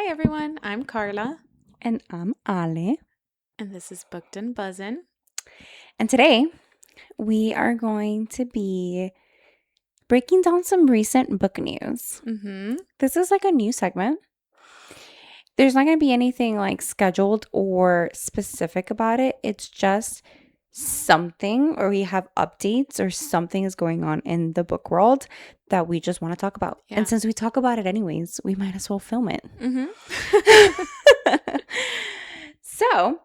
Hi everyone, I'm Carla, And I'm Ale. and this is Booked and Buzzin. And today we are going to be breaking down some recent book news. Mm-hmm. This is like a new segment. There's not going to be anything like scheduled or specific about it. It's just something, or we have updates, or something is going on in the book world that we just want to talk about. Yeah. And since we talk about it anyways, we might as well film it. Mm-hmm. So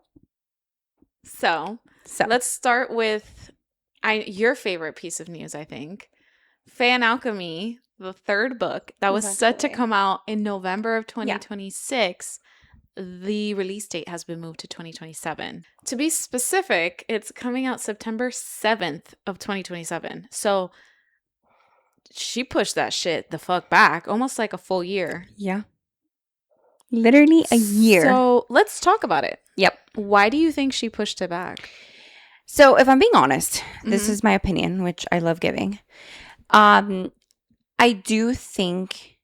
Let's start with your favorite piece of news, I think. Fae Alchemy, the third book that was set to come out in November of 2026. The release date has been moved to 2027. To be specific, it's coming out September 7th of 2027. So she pushed that shit the fuck back, almost like a full year. Yeah. Literally a year. So let's talk about it. Yep. Why do you think she pushed it back? So if I'm being honest, this is my opinion, which I love giving. I do think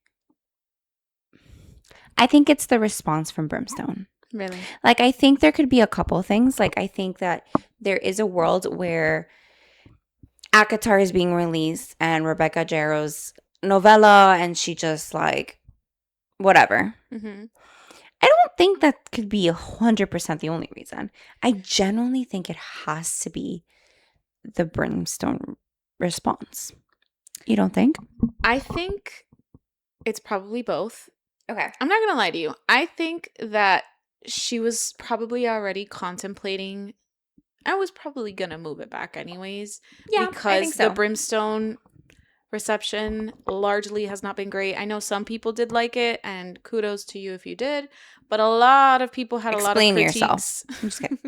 it's the response from Brimstone. Really? Like, I think there could be a couple things. Like, I think that there is a world where ACOTAR is being released and Rebecca Yarros' novella, and she just like, whatever. Mm-hmm. I don't think that could be 100% the only reason. I genuinely think it has to be the Brimstone response. You don't think? I think it's probably both. Okay. I'm not going to lie to you. I think that she was probably already contemplating. I was probably going to move it back anyways. Yeah, because I think so. the Brimstone reception largely has not been great. I know some people did like it, and kudos to you if you did, but a lot of people had a lot of critiques. Yourself. I'm just kidding.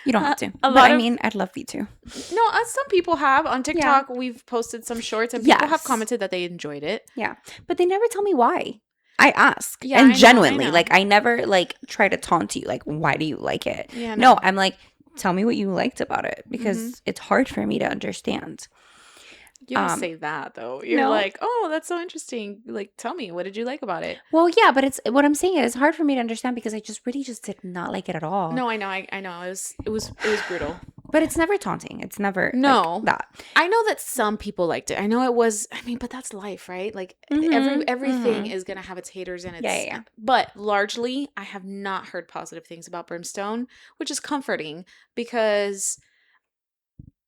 You don't have to. I'd love you to. No, some people have. On TikTok, we've posted some shorts, and people have commented that they enjoyed it. Yeah, but they never tell me why. I ask. Yeah, and I genuinely, know. like, I never, like, try to taunt you. Like, why do you like it? Yeah, no, I'm like, tell me what you liked about it, because it's hard for me to understand. You don't say that, though. You're like, oh, that's so interesting. Like, tell me, what did you like about it? Well, yeah, but it's what I'm saying is hard for me to understand because I just really just did not like it at all. No, I know. I know. It was brutal. But it's never taunting. It's never like that. I know that some people liked it. I know it was, but that's life, right? Like, everything is going to have its haters and its... Yeah. But largely, I have not heard positive things about Brimstone, which is comforting because...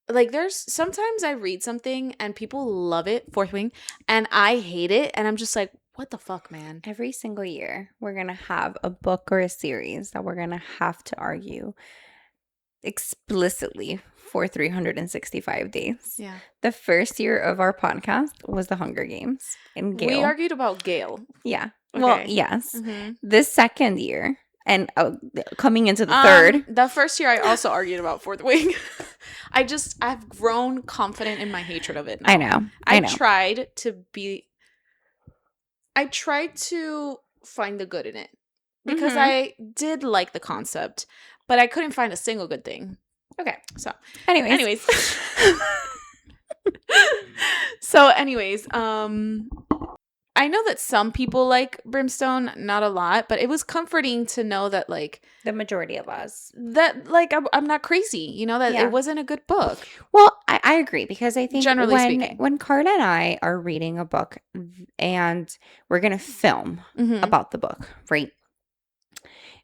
Like, there's sometimes I read something and people love it, Fourth Wing, and I hate it, and I'm just like, what the fuck, man? Every single year, we're going to have a book or a series that we're going to have to argue explicitly for 365 days. Yeah. The first year of our podcast was the Hunger Games and Gale. We argued about Gale. Yeah. Okay. Well, yes. The second year... And coming into the third. The first year, I also argued about Fourth Wing. I've grown confident in my hatred of it now. I know. I tried to find the good in it. Because I did like the concept. But I couldn't find a single good thing. Okay. So, anyways. I know that some people like Brimstone, not a lot, but it was comforting to know that, like... The majority of us. That, like, I'm not crazy, that it wasn't a good book. Well, I agree, because I think generally speaking, when Carla and I are reading a book and we're going to film about the book, right?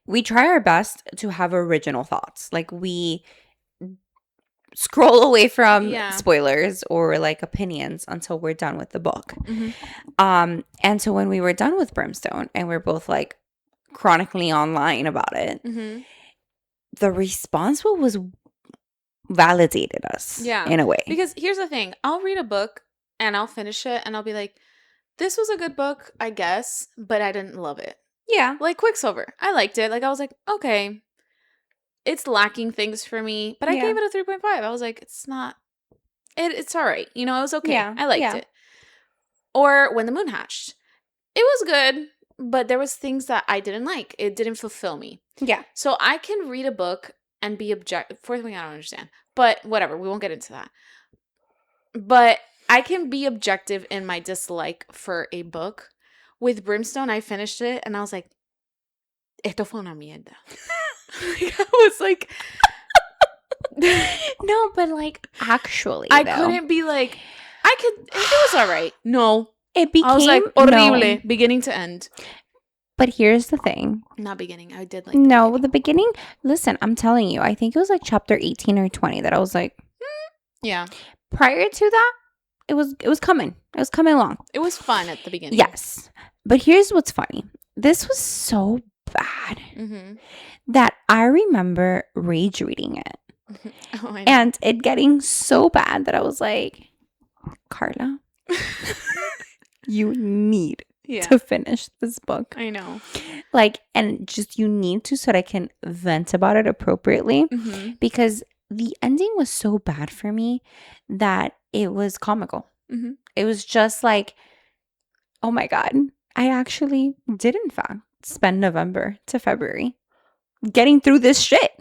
We try our best to have original thoughts. Like, we... scroll away from spoilers or like opinions until we're done with the book. And so when we were done with Brimstone and we're both like chronically online about it, the response was validated us in a way. Because here's the thing, I'll read a book and I'll finish it and I'll be like, this was a good book, I guess, but I didn't love it. Yeah. Like Quicksilver. I liked it. Like, I was like, okay, it's lacking things for me, but I gave it a 3.5. I was like, it's not, it's all right. It was okay. Yeah, I liked it. Or When the Moon Hatched. It was good, but there was things that I didn't like. It didn't fulfill me. Yeah. So I can read a book and be objective. Fourth Wing, I don't understand. But whatever, we won't get into that. But I can be objective in my dislike for a book. With Brimstone, I finished it and I was like, esto fue una mierda. I was like, no, but like actually, I couldn't be like, it was all right. No, it became. I was like horrible, beginning to end. But here's the thing. Not beginning. I did like the beginning. Listen, I'm telling you, I think it was like chapter 18 or 20 that I was like, yeah. Prior to that, it was coming. It was coming along. It was fun at the beginning. Yes. But here's what's funny. This was so bad that I remember rage reading it. And it getting so bad that I was like, Carla, you need to finish this book. I know. Like, and just you need to so that I can vent about it appropriately. Because the ending was so bad for me that it was comical. It was just like, oh my God, I actually did in fact spend November to February getting through this shit.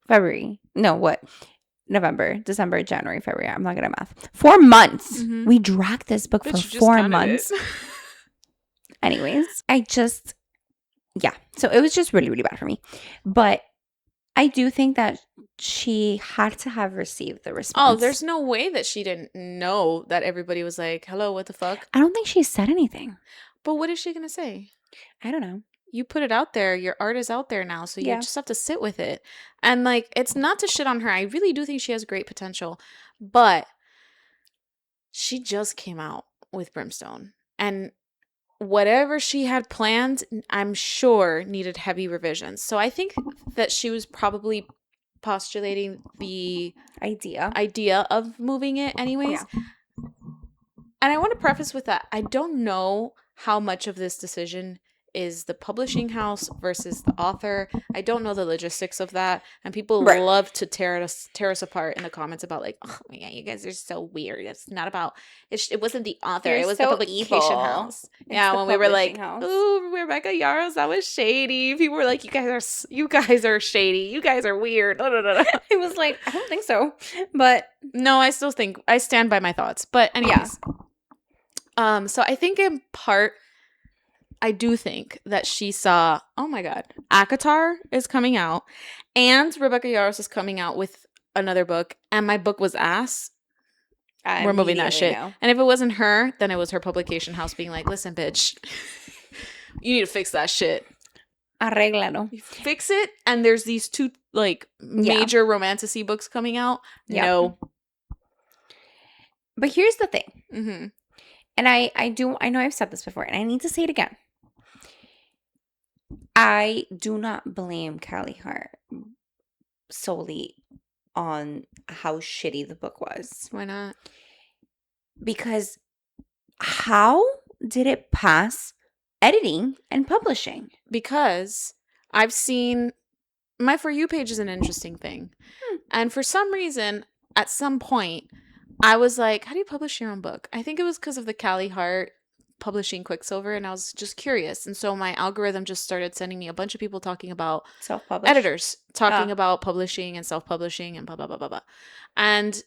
February. No, what? November, December, January, February. I'm not good at math. 4 months. We dragged this book for 4 months. Anyways, so it was just really, really bad for me. But I do think that she had to have received the response. Oh, there's no way that she didn't know that everybody was like, hello, what the fuck? I don't think she said anything. But what is she going to say? I don't know. You put it out there. Your art is out there now. So you just have to sit with it. And like, it's not to shit on her. I really do think she has great potential. But she just came out with Brimstone. And whatever she had planned, I'm sure needed heavy revisions. So I think that she was probably postulating the idea of moving it anyways. And I want to preface with that. I don't know how much of this decision is the publishing house versus the author. I don't know the logistics of that. And people love to tear us apart in the comments about like, oh my God, you guys are so weird. It's not about, it wasn't the author. It was the publication house. When we were like, ooh, Rebecca Yarros, that was shady. People were like, you guys are shady. You guys are weird. It was like, I don't think so. But no, I still think, I stand by my thoughts. But anyways. So I think in part, I do think that she saw, oh my God, ACOTAR is coming out and Rebecca Yarros is coming out with another book and my book was ass. We're moving that shit. Know. And if it wasn't her, then it was her publication house being like, listen, bitch, you need to fix that shit. Arréglalo. Fix it. And there's these two like major romantasy books coming out. Yep. No. But here's the thing. And I know I've said this before and I need to say it again. I do not blame Callie Hart solely on how shitty the book was. Why not? Because how did it pass editing and publishing? Because I've seen my For You page is an interesting thing. And for some reason, at some point, I was like, how do you publish your own book? I think it was because of the Callie Hart publishing Quicksilver, and I was just curious. And so my algorithm just started sending me a bunch of people talking about editors, talking about publishing and self-publishing and blah, blah, blah, blah, blah. And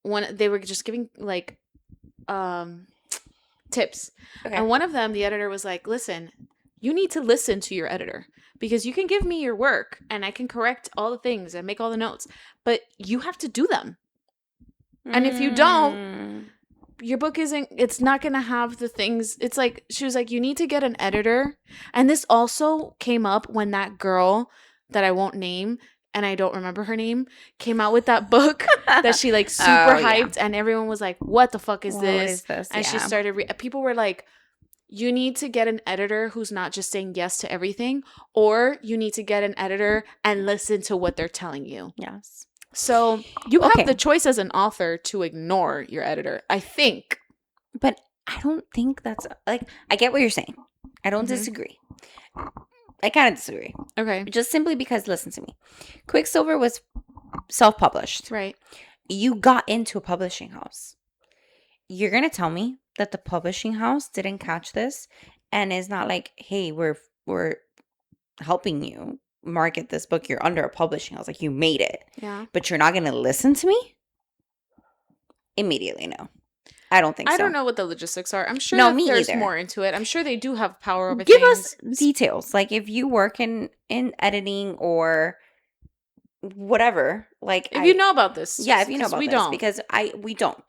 when they were just giving like tips. Okay. And one of them, the editor was like, listen, you need to listen to your editor because you can give me your work and I can correct all the things and make all the notes, but you have to do them. And if you don't, your book it's not going to have the things. It's like, she was like, you need to get an editor. And this also came up when that girl that I won't name, and I don't remember her name, came out with that book that she like super hyped. And everyone was like, what the fuck is this? What is this? And she started, people were like, you need to get an editor who's not just saying yes to everything, or you need to get an editor and listen to what they're telling you. Yes. So you have the choice as an author to ignore your editor, I think. But I don't think that's like, I get what you're saying. I don't disagree. I kind of disagree. Okay. Just simply because, listen to me. Quicksilver was self-published. Right. You got into a publishing house. You're going to tell me that the publishing house didn't catch this and is not like, hey, we're helping you market this book. You're under a publishing house. Like, you made it. Yeah. But you're not going to listen to me? Immediately, no. I don't think so. I don't know what the logistics are. I'm sure there's more into it. I'm sure they do have power over things. Give us details. Like if you work in editing or whatever, like if you know about this. Yeah, if you know about this. Don't. Because we don't.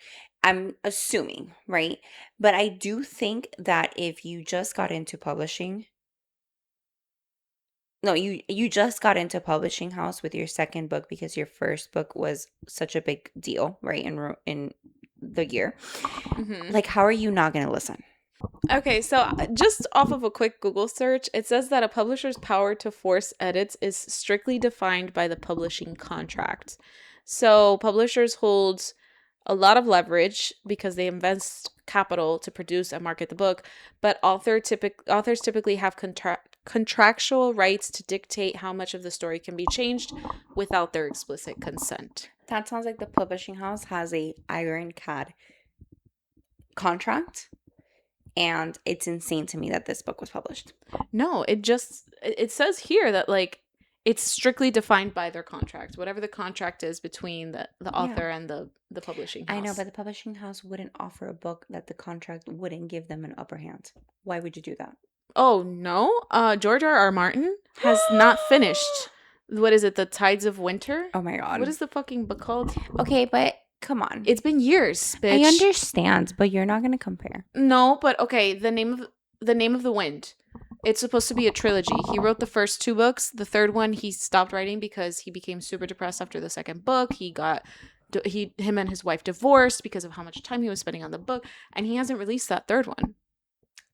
I'm assuming, right? But I do think that if you just got into publishing, no, you just got into publishing house with your second book because your first book was such a big deal, right? In the year. Mm-hmm. Like, how are you not going to listen? Okay, so just off of a quick Google search, it says that a publisher's power to force edits is strictly defined by the publishing contract. So publishers hold a lot of leverage because they invest capital to produce and market the book, but authors typically have contractual rights to dictate how much of the story can be changed without their explicit consent. That sounds like the publishing house has a ironclad contract, and it's insane to me that this book was published. No, it says here that like it's strictly defined by their contract, whatever the contract is between the author and the publishing house. I know, but the publishing house wouldn't offer a book that the contract wouldn't give them an upper hand. Why would you do that? Oh, no. George R.R. Martin has not finished. What is it? The Tides of Winter? Oh, my God. What is the fucking book called? Okay, but come on. It's been years, bitch. I understand, but you're not going to compare. No, but okay. The Name of the Wind. It's supposed to be a trilogy. He wrote the first 2 books. The third one, he stopped writing because he became super depressed after the second book. Him and his wife divorced because of how much time he was spending on the book. And he hasn't released that third one.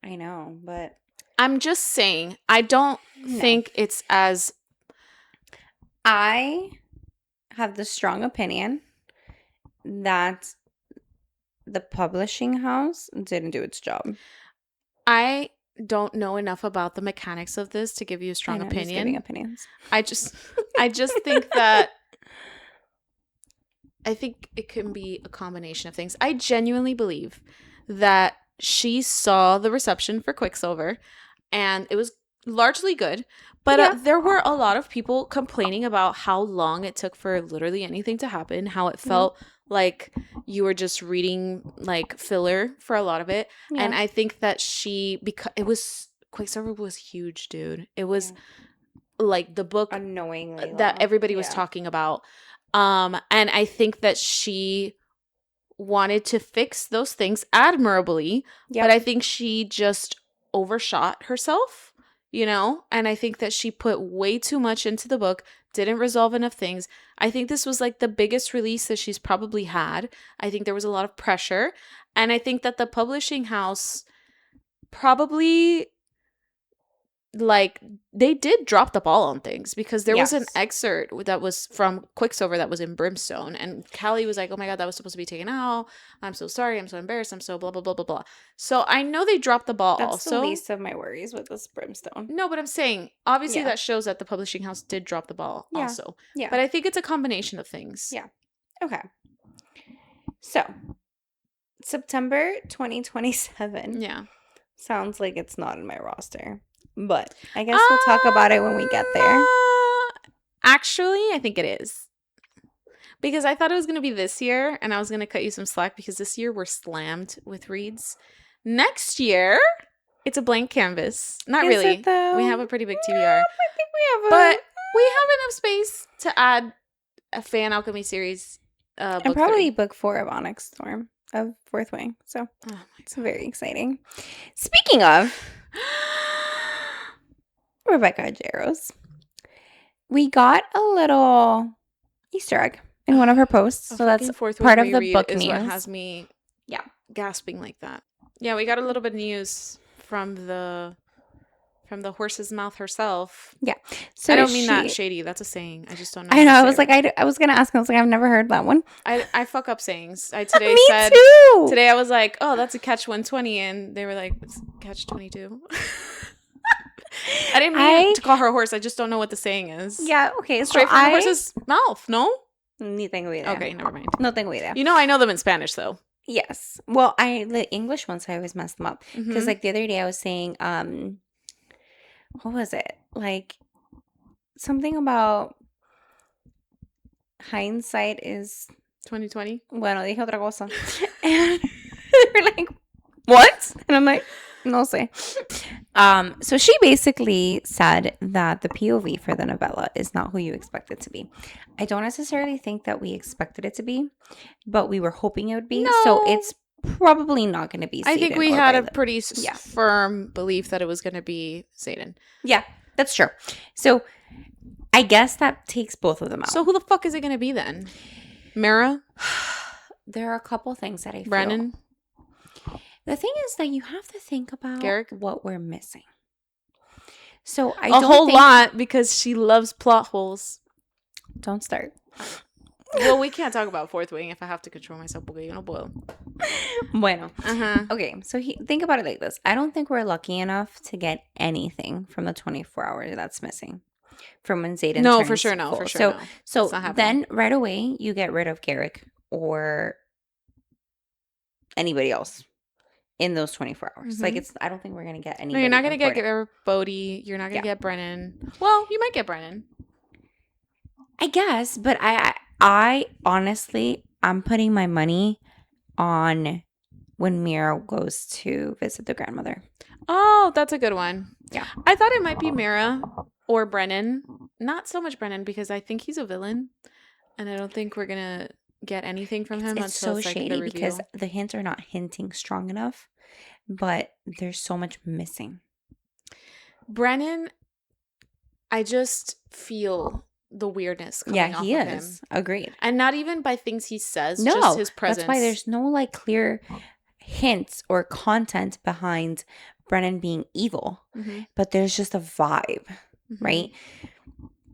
I know, but... I'm just saying, I don't think it's as... I have the strong opinion that the publishing house didn't do its job. I don't know enough about the mechanics of this to give you a strong opinion. Just giving opinions. I just think that I think it can be a combination of things. I genuinely believe that she saw the reception for Quicksilver and it was largely good, but there were a lot of people complaining about how long it took for literally anything to happen, how it felt like you were just reading like filler for a lot of it. Yeah. And I think that because Quicksilver was huge, dude. It was like the book unknowingly that everybody was talking about. And I think that she wanted to fix those things admirably, but I think she just overshot herself, and I think that she put way too much into the book, didn't resolve enough things. I think this was like the biggest release that she's probably had. I think there was a lot of pressure, and I think that the publishing house probably like they did drop the ball on things because there was an excerpt that was from Quicksilver that was in Brimstone, and Callie was like, oh my God, that was supposed to be taken out. I'm so sorry. I'm so embarrassed. I'm so blah, blah, blah, blah, blah. So I know they dropped the ball. That's also the least of my worries with this Brimstone. No, but I'm saying, obviously that shows that the publishing house did drop the ball also. Yeah. But I think it's a combination of things. Yeah. Okay. So, September 2027. Yeah. Sounds like it's not in my roster. But I guess we'll talk about it when we get there. Actually, I think it is. Because I thought it was going to be this year, and I was going to cut you some slack because this year we're slammed with reads. Next year, it's a blank canvas. Not really. We have a pretty big TBR. I think we have But we have enough space to add a Fae Alchemy series book and probably 3. Book 4 of Onyx Storm of Fourth Wing. So it's very exciting. Speaking of... Rebecca Yarros, we got a little Easter egg in one of her posts, so that's part of the book news. What has me, gasping like that. Yeah, we got a little bit of news from the horse's mouth herself. Yeah, so I don't mean that shady. That's a saying. I just don't know. I know. I was like, I was gonna ask. I was like, I've never heard that one. I fuck up sayings. Today I was like, oh, that's a catch 120, and they were like, it's catch 22. I didn't mean to call her a horse. I just don't know what the saying is. Yeah, okay. Straight from the horse's mouth, no? Ni tengo idea. Okay, never mind. No tengo idea. I know them in Spanish, though. Yes. Well, the English ones, I always mess them up. Because, like, the other day I was saying, what was it? Like, something about hindsight is... 2020? Bueno, dije otra cosa. And They're like, what? And I'm like, no sé. So she basically said that the POV for the novella is not who you expect it to be. I don't necessarily think that we expected it to be, but we were hoping it would be. No. So it's probably not going to be Satan. I think we had a pretty firm belief that it was going to be Satan. Yeah, that's true. So I guess that takes both of them out. So who the fuck is it going to be then? Mara? There are a couple things that I feel. Brandon? The thing is that you have to think about Garrick? What we're missing. So I don't think... A whole lot, because she loves plot holes. Don't start. Well, we can't talk about Fourth Wing if I have to control myself, porque yo no puedo. Bueno. Okay, so think about it like this. I don't think we're lucky enough to get anything from the 24 hours that's missing. From when Zayden turns for sure, no, full. for sure, So then right away, you get rid of Garrick or anybody else in those 24 hours. Mm-hmm. Like, I don't think we're going to get anybody. No, you're not going to get Bodhi. You're not going to get Brennan. Well, you might get Brennan. I guess, but I honestly, I'm putting my money on when Mira goes to visit the grandmother. Oh, that's a good one. Yeah. I thought it might be Mira or Brennan. Not so much Brennan, because I think he's a villain. And I don't think we're going to get anything from him it's until so shady because the hints are not hinting strong enough. But there's so much missing. Brennan, I just feel the weirdness coming off of him. Yeah, he is. Agreed. And not even by things he says, just his presence. That's why there's no like clear hints or content behind Brennan being evil. Mm-hmm. But there's just a vibe, right?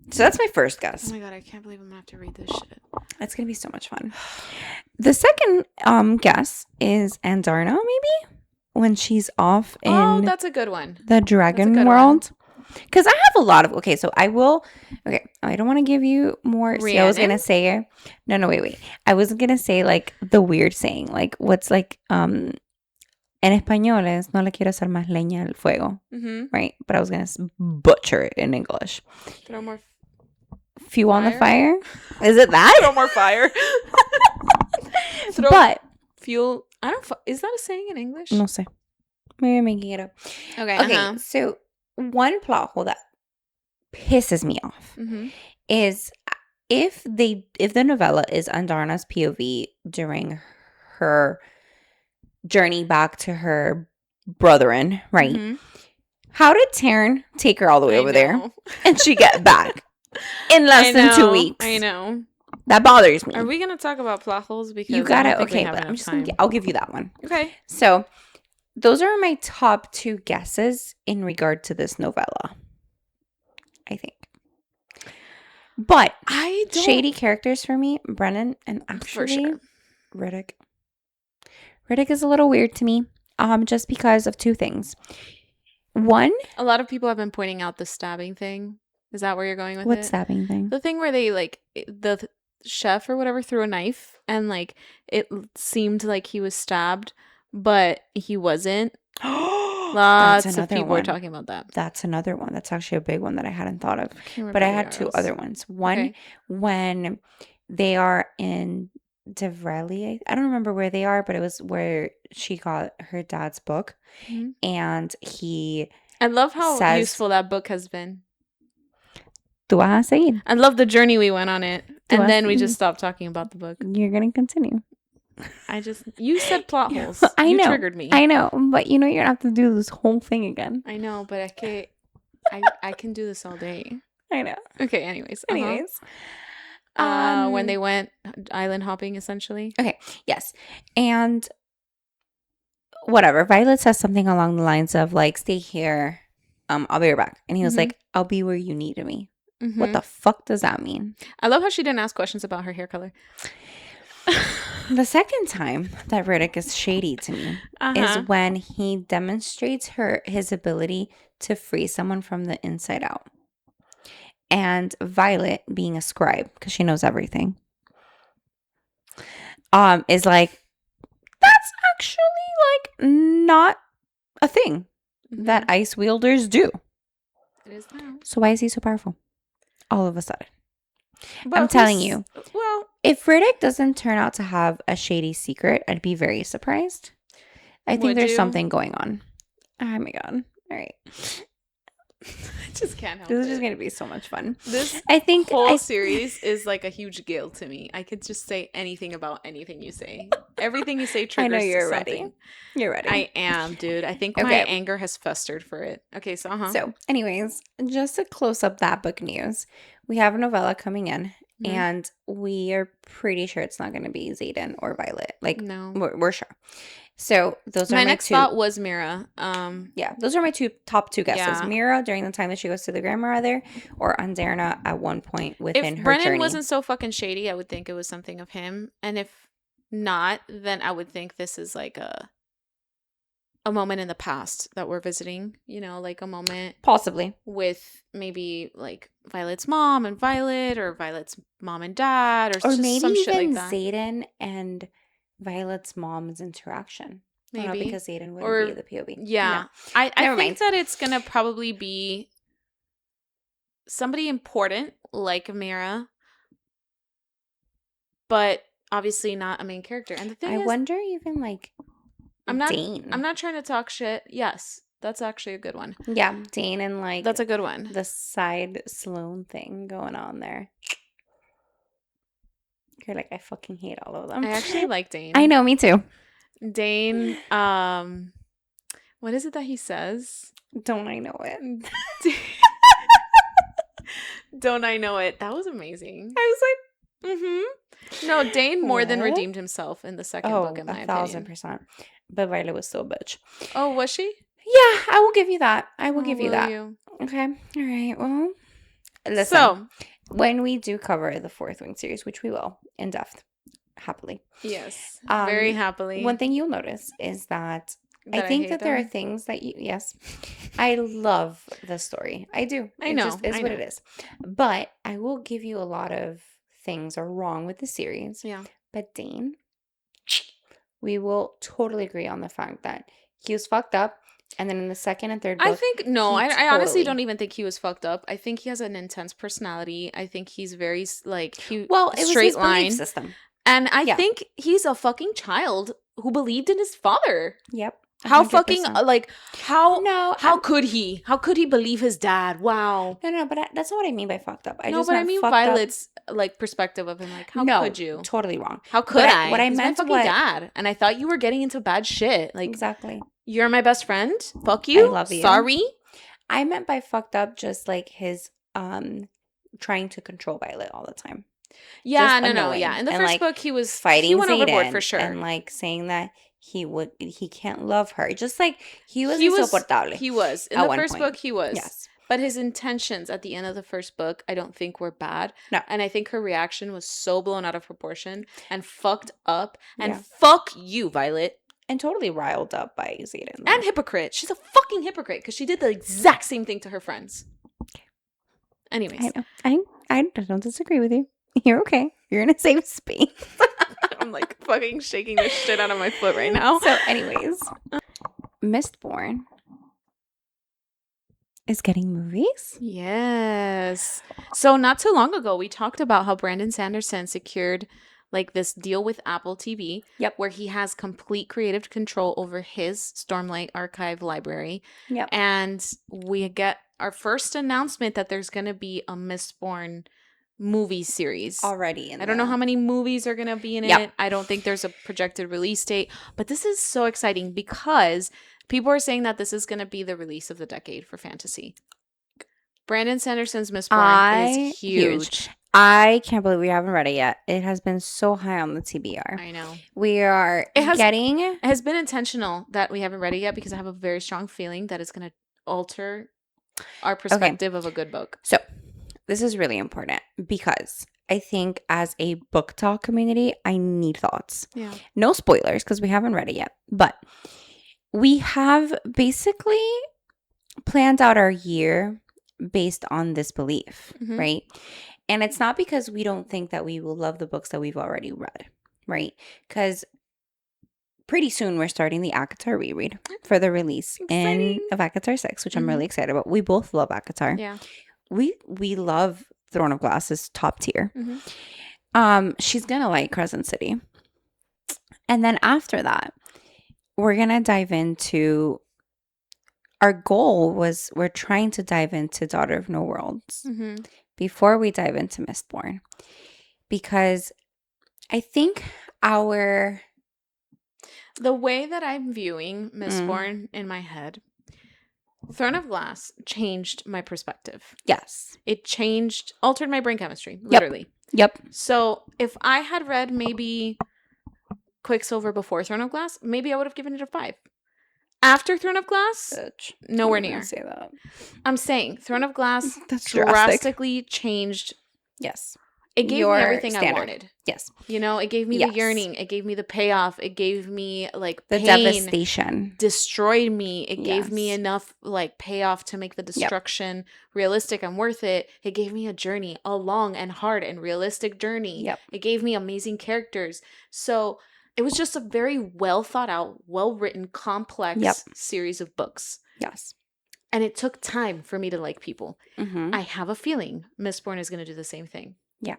So that's my first guess. Oh my God, I can't believe I'm going to have to read this shit. It's going to be so much fun. The second guess is Andarna, maybe? When she's off in that's a good one. The dragon world. Because I have a lot of so I don't want to give you more. See, I was gonna say no wait. I was gonna say like the weird saying, like what's like en español es no le quiero hacer más leña al fuego. Right? But I was gonna butcher it in English. Throw more fuel on the fire? Is it that? Throw more fire. But fuel. I don't. Is that a saying in English? No sé. Maybe I'm making it up. Okay. So one plot hole that pisses me off is if the novella is Andarna's POV during her journey back to her brethren, right? How did Taryn take her all the way over there and she get back in less than 2 weeks? I know. That bothers me. Are we going to talk about plot holes? Because you got it. Okay, but I'm just going to I'll give you that one. Okay. So those are my top 2 guesses in regard to this novella, I think. But shady characters for me, Brennan and actually Riddick. Riddick is a little weird to me, just because of 2 things. One, a lot of people have been pointing out the stabbing thing. Is that where you're going with it? What stabbing thing? The thing where they the chef or whatever threw a knife and it seemed like he was stabbed, but he wasn't. Lots of people are talking about that. That's another one. That's actually a big one that I hadn't thought of. But I had Yarros. 2 other ones. One, when they are in Devreli. I don't remember where they are, but it was where she got her dad's book. And I love how useful that book has been. Tú vas a seguir. I love the journey we went on it. And then we just stopped talking about the book. You're going to continue. You said plot holes. I know. You triggered me. I know. But you're going to have to do this whole thing again. I know, but I can do this all day. I know. Okay, anyways. When they went island hopping, essentially. Okay, yes. And whatever. Violet says something along the lines of, stay here. I'll be right back. And he was like, I'll be where you need me. What the fuck does that mean? I love how she didn't ask questions about her hair color. The second time that Riddick is shady to me is when he demonstrates his ability to free someone from the inside out. And Violet, being a scribe, because she knows everything, is like, that's actually not a thing that ice wielders do. It is now. So why is he so powerful? All of a sudden. But I'm telling you. Well, if Riddick doesn't turn out to have a shady secret, I'd be very surprised. I think there's something going on. Oh my god. All right. I just can't help This it. is just going to be so much fun. This whole series is like a huge guilt to me. I could just say anything about anything you say. Everything you say triggers I know you're something. ready. You're ready. I am, dude. I think my anger has festered for it. Okay, so So, anyways, just to close up that book news, we have a novella coming in, and we are pretty sure it's not going to be Xaden or Violet. Like, no, we're sure. So those are my next thought was Mira. Yeah, those are my top two guesses. Yeah. Mira during the time that she goes to the grandmother, or Andarna at one point within her Brennan journey. If wasn't so fucking shady, I would think it was something of him. And if not, then I would think this is like a moment in the past that we're visiting. You know, like a moment possibly with maybe like Violet's mom and Violet, or Violet's mom and dad, or just maybe some shit even like that. Xaden and Violet's mom's interaction. Maybe because Xaden wouldn't be the POV. Yeah, no. I think that it's gonna probably be somebody important like Mira, but obviously not a main character. And the thing is, I wonder even like Dane. I'm not trying to talk shit. Yes, that's actually a good one. Yeah, Dane and like that's a good one. The side Sloane thing going on there. You're like, I fucking hate all of them. I actually like Dane. I know, me too. Dane, what is it that he says? Don't I know it? Don't I know it? That was amazing. I was like, No, Dane more than redeemed himself in the second book, in my opinion. 1,000%. But Violet was still a bitch. Oh, was she? Yeah, I will give you that. I will give you that. Okay. All right. Well, listen. So, when we do cover the Fourth Wing series, which we will in depth, happily. Yes. Very happily. One thing you'll notice is that I think that there are things that I love the story. I do. I know. It just is what it is. But I will give you a lot of things are wrong with the series. Yeah. But Dane, we will totally agree on the fact that he was fucked up. And then in the second and third book, I honestly don't even think he was fucked up. I think he has an intense personality. I think he's very like it was his belief system. And I think he's a fucking child who believed in his father. Yep. 100%. How fucking how could he? How could he believe his dad? Wow. No, but that's not what I mean by fucked up. I mean Violet's like perspective of him. Like, how could you? Totally wrong. How could I? What I meant my fucking dad, and I thought you were getting into bad shit. Like, exactly. You're my best friend. Fuck you. I love you. Sorry. I meant by fucked up just like his trying to control Violet all the time. Yeah, no. Yeah. In the first book he was fighting. He went overboard for sure. And like saying that he can't love her. Just like he was insoportable. He was. In the first book he was. Yes. But his intentions at the end of the first book, I don't think were bad. No. And I think her reaction was so blown out of proportion and fucked up. And fuck you, Violet. And totally riled up by Xaden. And hypocrite. She's a fucking hypocrite because she did the exact same thing to her friends. Anyways. I know. I don't disagree with you. You're okay. You're in a safe space. I'm like fucking shaking the shit out of my foot right now. So anyways. Mistborn is getting movies? Yes. So not too long ago, we talked about how Brandon Sanderson secured like this deal with Apple TV, where he has complete creative control over his Stormlight Archive library. Yep. And we get our first announcement that there's going to be a Mistborn movie series already. I don't know how many movies are going to be in it. I don't think there's a projected release date, but this is so exciting because people are saying that this is going to be the release of the decade for fantasy. Brandon Sanderson's Mistborn is huge. I can't believe we haven't read it yet. It has been so high on the TBR. I know. It has been intentional that we haven't read it yet because I have a very strong feeling that it's going to alter our perspective of a good book. So, this is really important because I think as a book talk community, I need thoughts. Yeah. No spoilers because we haven't read it yet. But we have basically planned out our year based on this belief, right? And it's not because we don't think that we will love the books that we've already read, right? Because pretty soon we're starting the ACOTAR reread for the release of ACOTAR 6, which I'm really excited about. We both love ACOTAR. Yeah. We love Throne of Glass is top tier. She's going to like Crescent City. And then after that, we're going to dive into, our goal was, we're trying to dive into Daughter of No Worlds before we dive into Mistborn. Because I think the way that I'm viewing Mistborn in my head, Throne of Glass changed my perspective. Yes. It altered my brain chemistry, literally. Yep. So if I had read maybe Quicksilver before Throne of Glass, maybe I would have given it a 5. After Throne of Glass, nowhere near. Say that. I'm saying Throne of Glass drastically changed. Yes. It gave me everything I wanted. Yes. You know, it gave me the yearning. It gave me the payoff. It gave me like the pain, devastation. Destroyed me. It gave me enough like payoff to make the destruction realistic and worth it. It gave me a journey, a long and hard and realistic journey. Yep. It gave me amazing characters. So it was just a very well thought out, well written, complex series of books. Yes. And it took time for me to like people. Mm-hmm. I have a feeling Mistborn is going to do the same thing. Yeah.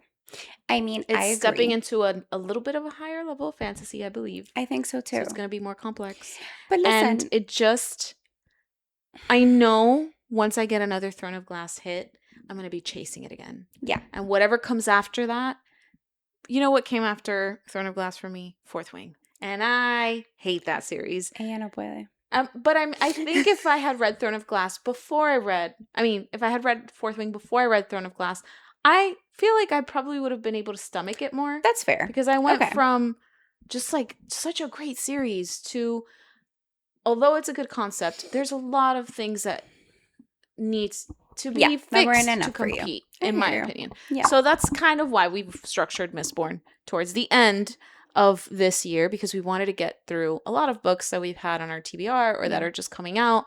I mean, it's stepping into a little bit of a higher level of fantasy, I believe. I think so too. So it's going to be more complex. But listen. And it just, I know once I get another Throne of Glass hit, I'm going to be chasing it again. Yeah. And whatever comes after that, you know what came after Throne of Glass for me? Fourth Wing. And I hate that series. But I think if I had read Throne of Glass if I had read Fourth Wing before I read Throne of Glass, I feel like I probably would have been able to stomach it more. That's fair. Because I went from just like such a great series to, although it's a good concept, there's a lot of things that needs to be fixed to compete, in my opinion. Yeah. So that's kind of why we've structured Mistborn towards the end of this year, because we wanted to get through a lot of books that we've had on our TBR or that are just coming out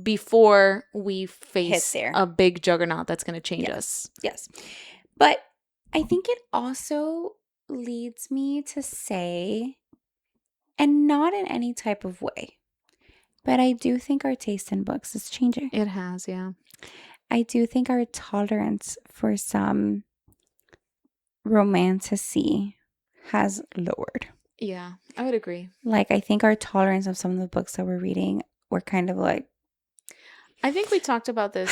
before we face a big juggernaut that's going to change us. Yes. But I think it also leads me to say, and not in any type of way, but I do think our taste in books is changing. It has, yeah. I do think our tolerance for some romantasy has lowered. Yeah, I would agree. Like, I think our tolerance of some of the books that we're reading, we're kind of like, I think we talked about this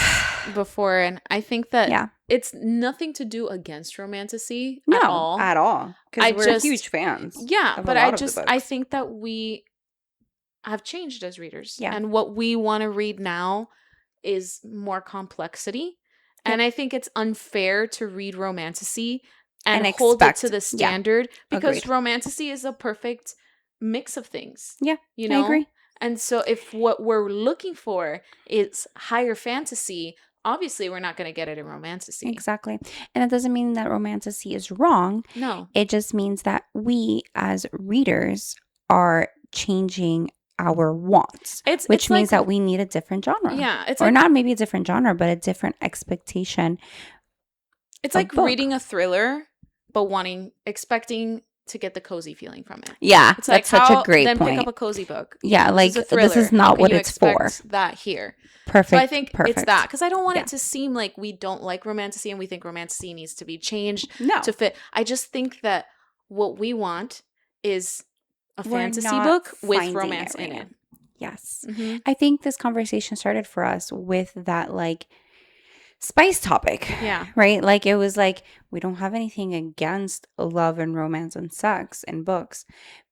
before, and I think that it's nothing to do against romantasy at all. At all. Because we're huge fans. Yeah, but I think that we have changed as readers. Yeah. And what we want to read now is more complexity. Yeah. And I think it's unfair to read romantasy and hold it to the standard because romantasy is a perfect mix of things. Yeah, you know? I agree. And so if what we're looking for is higher fantasy, obviously we're not going to get it in romantasy. Exactly. And that doesn't mean that romantasy is wrong. No. It just means that we as readers are changing our wants, which means that we need a different genre. Yeah. Or not maybe a different genre, but a different expectation. It's like reading a thriller, but expecting to get the cozy feeling from it. Yeah, it's like such a great point. Then pick up a cozy book. Yeah, like this is not what it's for. That here. Perfect. So I think it's that, because I don't want it to seem like we don't like romantasy and we think romantasy needs to be changed to fit. I just think that what we want is a fantasy book with romance in it. Yes. Mm-hmm. I think this conversation started for us with that like spice topic. Yeah. Right? Like it was like, we don't have anything against love and romance and sex in books,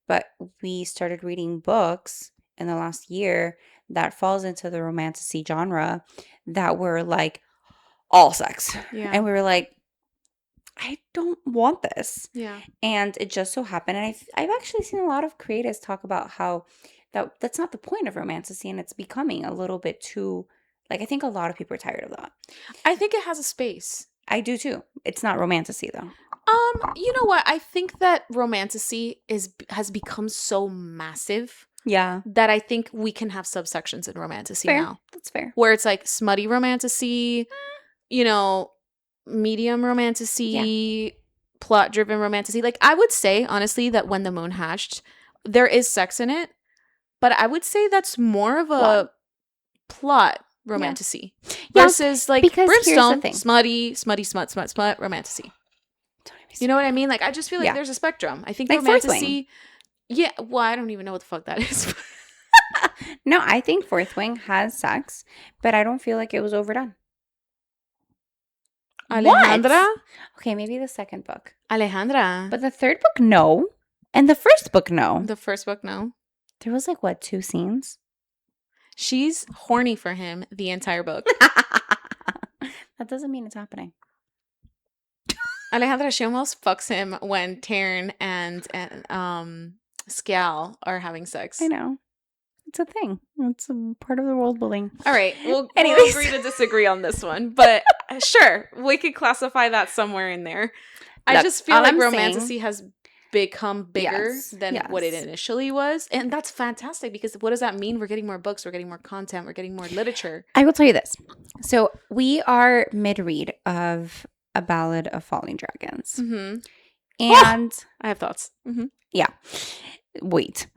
but we started reading books in the last year that falls into the romantasy genre that were like all sex. Yeah. And we were like, I don't want this. Yeah. And it just so happened. And I've actually seen a lot of creators talk about how that's not the point of romantasy, and it's becoming a little bit too, like, I think a lot of people are tired of that. I think it has a space. I do too. It's not romantasy though. You know what? I think that romantasy has become so massive. Yeah. That I think we can have subsections in romantasy now. That's fair. Where it's like smutty romantasy, you know, medium romantasy, plot-driven romantasy. Like, I would say, honestly, that When the Moon Hatched, there is sex in it, but I would say that's more of a plot romantasy versus like Brimstone, smut, romantasy. You know what I mean? Like, I just feel like there's a spectrum. I think like romantasy, well, I don't even know what the fuck that is. No, I think Fourth Wing has sex, but I don't feel like it was overdone. Alejandra? What? Okay, maybe the second book. Alejandra. But the third book, no. And the first book, no. The first book, no. There was like, what, 2 scenes? She's horny for him the entire book. That doesn't mean it's happening. Alejandra, she almost fucks him when Taryn and Scal are having sex. I know. It's a thing. It's a part of the world building. All right. We'll agree to disagree on this one. But sure, we could classify that somewhere in there. I just feel like romantasy has become bigger than what it initially was. And that's fantastic because what does that mean? We're getting more books. We're getting more content. We're getting more literature. I will tell you this. So we are mid-read of A Ballad of Falling Dragons. Mm-hmm. And I have thoughts. Mm-hmm. Yeah. Wait.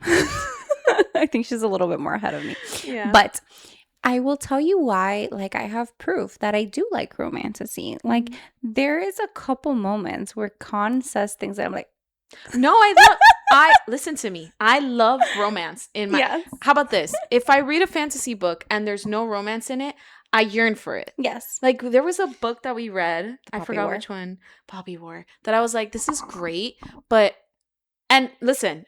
I think she's a little bit more ahead of me. Yeah. But I will tell you why, like, I have proof that I do like romantasy. Like, there is a couple moments where Con says things that I'm like, no, listen to me. I love romance in my. Yes. How about this? If I read a fantasy book and there's no romance in it, I yearn for it. Yes. Like, there was a book that we read. I forgot War. which one. Poppy War. That I was like, this is great. But, and listen.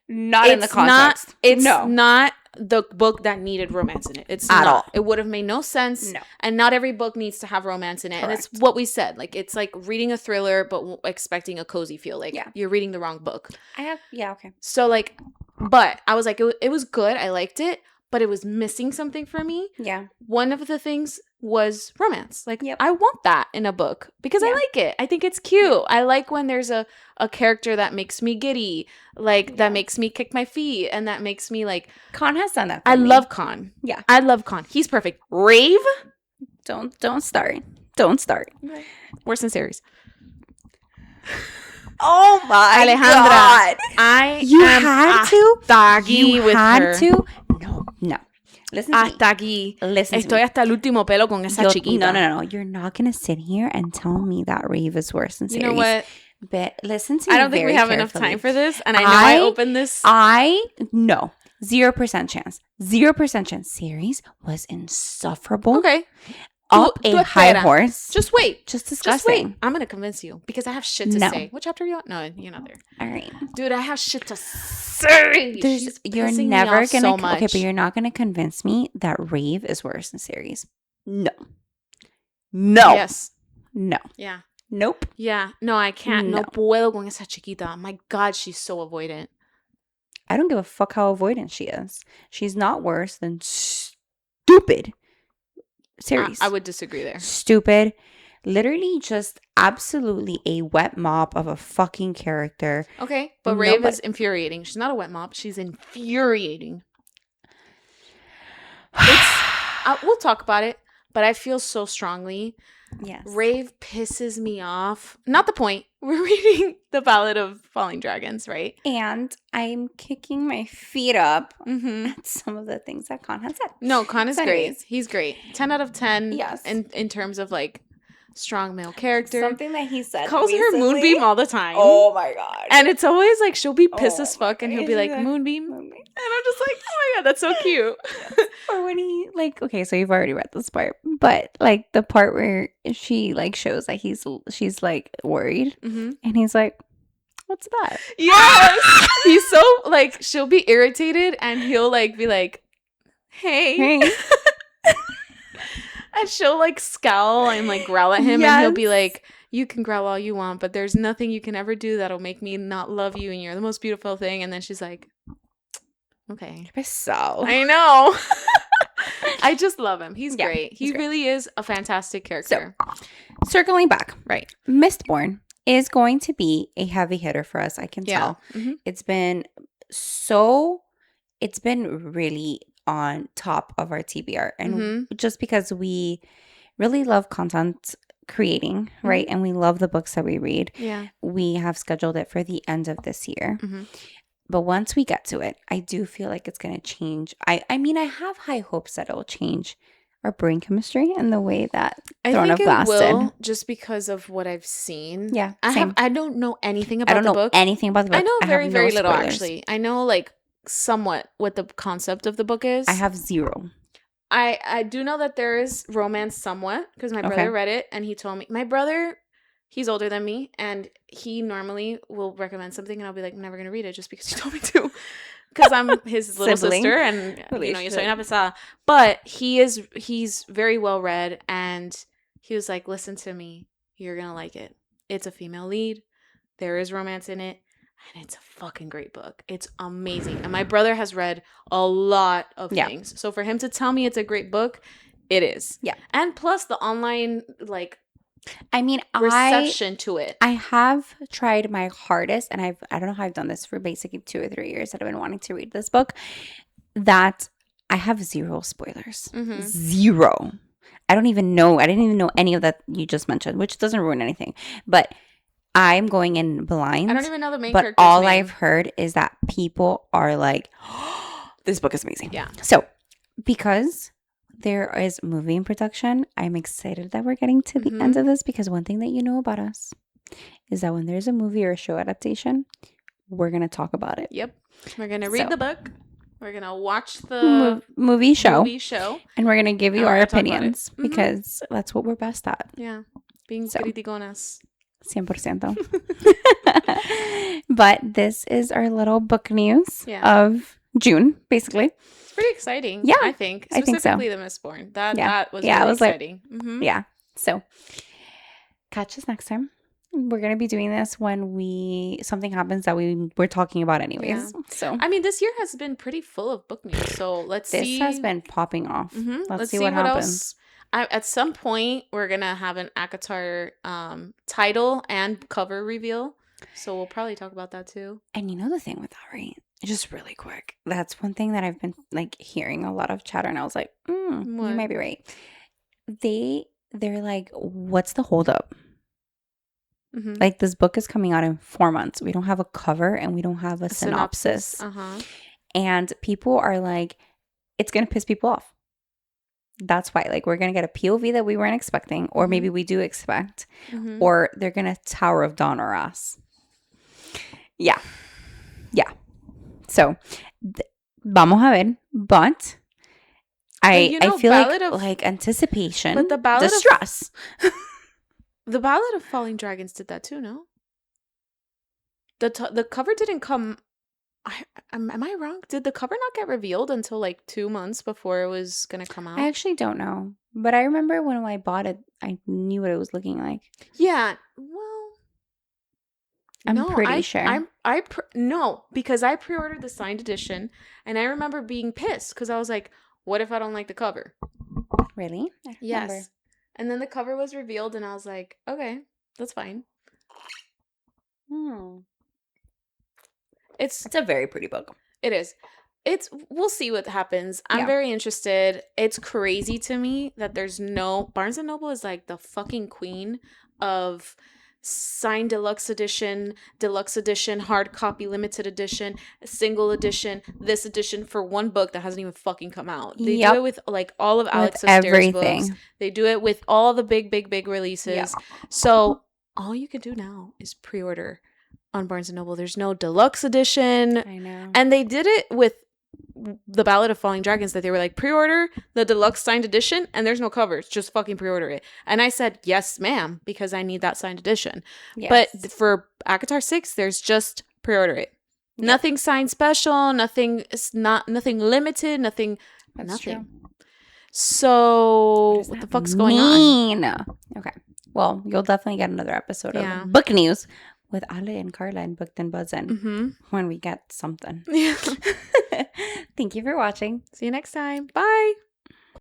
Not in the context. It's not the book that needed romance in it. It's at not. all. It would have made no sense. No. And not every book needs to have romance in it. Correct. And it's what we said. Like, it's like reading a thriller, but expecting a cozy feel. Like, you're reading the wrong book. Okay. So, like, but I was like, it was good. I liked it, but it was missing something for me. Yeah. One of the things was romance. Like, yep. I want that in a book because I like it. I think it's cute. I like when there's a character that makes me giddy, like that makes me kick my feet, and that makes me like. Con has done that. I love Con. Yeah, I love Con. He's perfect. Rave. Don't start. Don't start. Okay. Worse than series. Oh my Alejandra, God! You had to. You had to. No. Listen to hasta aquí. Listen Estoy hasta el último pelo con esa chiquita. No. You're not going to sit here and tell me that Rave is worse than series. You know what? But listen to me. I don't think we have enough time for this. And I know I opened this. No. 0% chance. 0% chance. Series was insufferable. Okay. Up a high horse. Just wait. Just disgusting. I'm going to convince you because I have shit to say. What chapter are you on? No, you're not there. All right. Dude, I have shit to say. You're never going to. Okay, but you're not going to convince me that Rave is worse than series. No. Yes. No. Yeah. Nope. Yeah. No, I can't. No puedo con esa chiquita. My God, she's so avoidant. I don't give a fuck how avoidant she is. She's not worse than stupid series. I would disagree there. Stupid. Literally just absolutely a wet mop of a fucking character. Okay, but Rave is infuriating. She's not a wet mop. She's infuriating. We'll talk about it, but I feel so strongly. Yes. Rave pisses me off. Not the point. We're reading The Ballad of Falling Dragons, right? And I'm kicking my feet up at some of the things that Con has said. No, Con is great. He's great. 10 out of 10. Yes. In terms of like strong male character. Something that he said. Calls her Moonbeam all the time. Oh my God. And it's always like she'll be pissed as fuck and he'll be like, Moonbeam. And I'm just like, oh my God, that's so cute. Or when he okay, so you've already read this part, but like the part where she like shows that she's like worried and he's like, what's that? Yes. He's so like, she'll be irritated and he'll like be like, hey. And she'll like scowl and like growl at him and he'll be like, you can growl all you want, but there's nothing you can ever do that'll make me not love you and you're the most beautiful thing. And then she's like, okay. So I know. I just love him. He's great. He really is a fantastic character. So, circling back. Right. Mistborn is going to be a heavy hitter for us, I can tell. Mm-hmm. It's been really on top of our TBR. And just because we really love content creating, right? And we love the books that we read. Yeah. We have scheduled it for the end of this year. But once we get to it, I do feel like it's going to change. I mean, I have high hopes that it will change our brain chemistry and the way that Throne of Glass did. I think it will, just because of what I've seen. Yeah, I don't know anything about the book. I don't know anything about the book. I know very little, actually. I know, like, somewhat what the concept of the book is. I have zero. I do know that there is romance somewhat because my brother read it and he told me. My brother, he's older than me and he normally will recommend something and I'll be like, I'm never going to read it just because he told me to. Because I'm his little sister and, you know, yo soy una pesada. But he's very well read and he was like, listen to me. You're going to like it. It's a female lead. There is romance in it. And it's a fucking great book. It's amazing. And my brother has read a lot of things. So for him to tell me it's a great book, it is. Yeah. And plus the online, like, reception to it. I have tried my hardest, and I don't know how I've done this for basically 2 or 3 years that I've been wanting to read this book, that I have zero spoilers. Mm-hmm. Zero. I didn't even know any of that you just mentioned, which doesn't ruin anything. But I'm going in blind. I don't even know the main character's name. But all I've heard is that people are like, oh, this book is amazing. Yeah. So, because there is movie in production, I'm excited that we're getting to the end of this, because one thing that you know about us is that when there's a movie or a show adaptation, we're going to talk about it. Yep. We're going to read the book. We're going to watch the movie show. And we're going to give you our opinions because that's what we're best at. Yeah. Being criticonas. 100%. But this is our little book news of June, basically. It's pretty exciting. Yeah, I think. Specifically the Mistborn. That was really exciting. Like, yeah. So catch us next time. We're gonna be doing this when something happens that we're talking about anyways. Yeah. So I mean, this year has been pretty full of book news. So let's see. This has been popping off. Let's see what happens. Else. At some point, we're going to have an ACOTAR title and cover reveal. So we'll probably talk about that too. And you know the thing with that, right? Just really quick. That's one thing that I've been like hearing a lot of chatter. And I was like, you might be right. They're like, what's the holdup? Mm-hmm. Like, this book is coming out in 4 months. We don't have a cover and we don't have a synopsis. And people are like, it's going to piss people off. That's why, like, we're going to get a POV that we weren't expecting, or maybe we do expect, or they're going to Tower of Dawn our ass. Yeah. Yeah. So, vamos a ver, but I feel like anticipation, but the Ballad distress. The Ballad of Falling Dragons did that too, no? The cover didn't come... am I wrong? Did the cover not get revealed until like 2 months before it was going to come out? I actually don't know. But I remember when I bought it, I knew what it was looking like. Yeah. Well, I'm pretty sure. No, because I pre-ordered the signed edition and I remember being pissed because I was like, what if I don't like the cover? Really? Yes. And then the cover was revealed and I was like, okay, that's fine. It's a very pretty book. It is. We'll see what happens. I'm very interested. It's crazy to me that there's no... Barnes & Noble is like the fucking queen of signed deluxe edition, hard copy, limited edition, single edition, this edition for one book that hasn't even fucking come out. They do it with like all of Alex Astera's books. They do it with all the big releases. Yeah. So all you can do now is pre-order on Barnes & Noble. There's no deluxe edition. I know. And they did it with the Ballad of Falling Dragons, that they were like, pre-order the deluxe signed edition and there's no covers. Just fucking pre-order it. And I said, yes, ma'am, because I need that signed edition. Yes. But for ACOTAR 6, there's just pre-order it. Yep. Nothing signed special, nothing limited, nothing. True. So what the fuck's going on? Okay. Well, you'll definitely get another episode of book news with Ale and Carla and Booked and Buzzin when we get something. Yeah. Thank you for watching. See you next time. Bye.